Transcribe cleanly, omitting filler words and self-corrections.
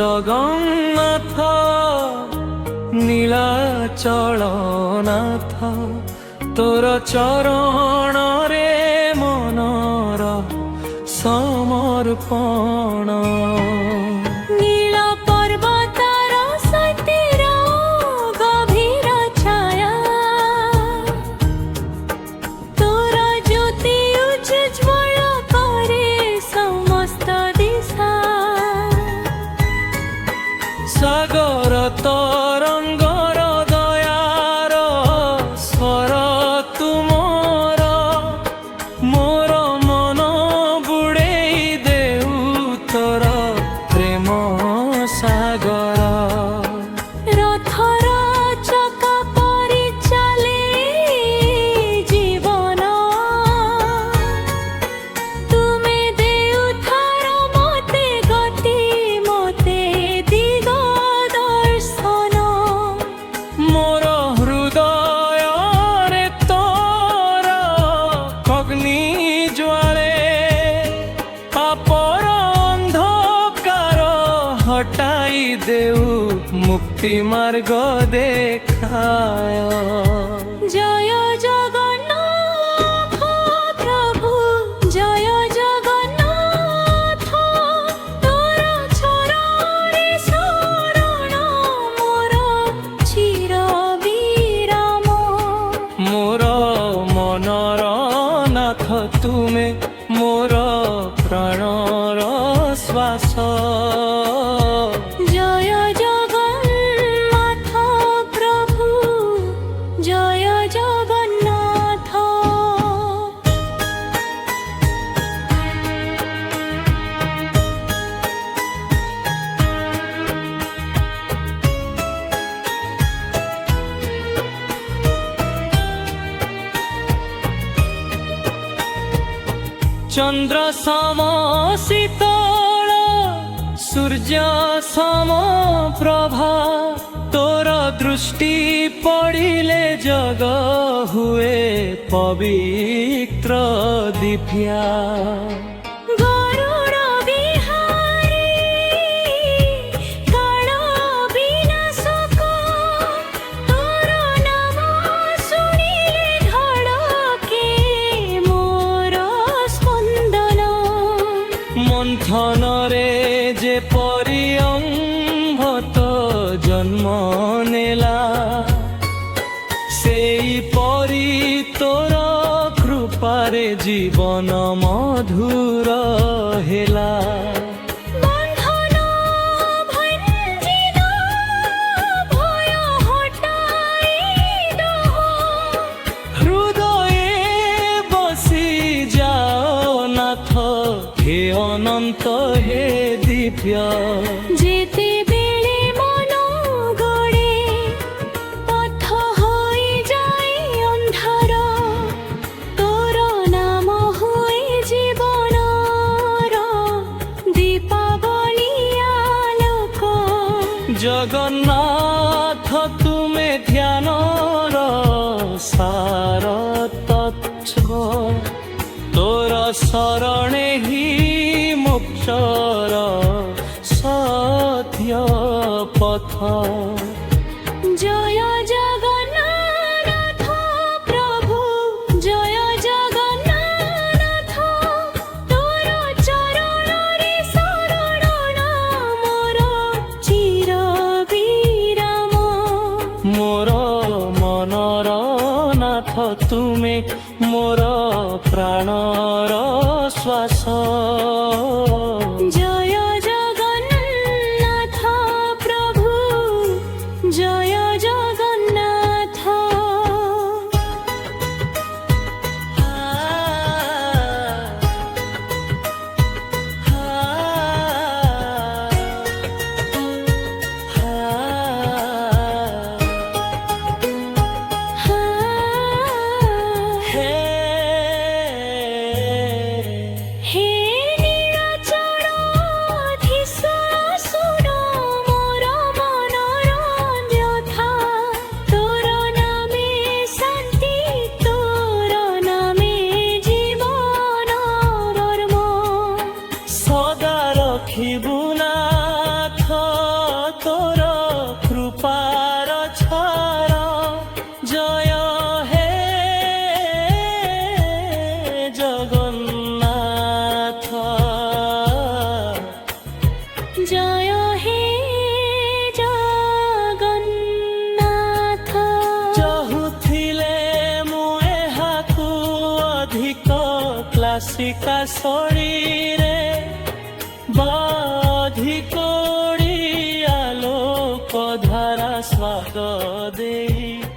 ଜଗନ୍ନାଥ ନୀଳାଚଳ ନାଥ ତୋର ଚରଣରେ ମନର ସମର୍ପଣ। নীল পর্বতর সতীর গভীর ছায়া, তোর জ্যোতি উজ্জ্বল করে সমস্ত দিশা। সাগর তরঙ্গর দয়ার স্বর তুমর, মোর মন বুড়েই দেউ তোর প্রেম সাগর। রথর চকা পরি চালে জীবন, তুমি দেউথর মতে গতি মতে দিগ দর্শন। মোর হৃদয়রে তোর অগ্নি জ্বালে, পাপর অন্ধকার হটাই দেউ মুক্তি মার্গ দেখায়। জয় জগন্নাথ প্রভু, জয় জগন্নাথ, তোর চরণে শরণ মোর চির বিরাম। মোর মনর নাথ তুমে, মোর প্রাণর শ্বাস। জয় জগন্নাথ প্রভু, জয় জগন্নাথ। চন্দ্র সম শীতল, সূর্য সম প্রভা, তোর দৃষ্টি পড়িলে জগ হুয়ে পবিত্র দিব্যা। গরুড় বিহারী কাল বিনাশক, তোর নাম শুনিলে ধড়কে মোর স্পন্দন। মন্থনরে যে পরিয়ম্ভত জন্ম নেলা, সেই পরি তোর কৃপারে জীবন মধুর হেলা। বন্ধন ভঞ্জিল ভয় হটাই দহ, হৃদয়ে বসি যাও নাথ, হে অনন্ত হে দিব্য। যেতে বেড়ে মন গড়ে পথ হয়ে যায় অন্ধার, তোর নাম হয়ে জীবনর দীপাবলি আলোক। জগন্নাথ তুমে ধ্যানর সার তত্ত্ব, তোর শরণে হি মোক্ষর সত্য পথ। জয় জগন্নাথ প্রভু, জয় জগন্নাথ, তোর চরণরে শরণ মোর চির বিরাম। মোর মনর নাথ তুমে, মোর প্রাণর শ্বাস। জয় জগন্নাথ প্রভু, জয় জগন্নাথ। হে হে ବାଳିକା ଶଳୀରେ ବାଧି କୋଡ଼ି ଆଲୋକ ଧାରା ସ୍ୱାଦ ଦେଇ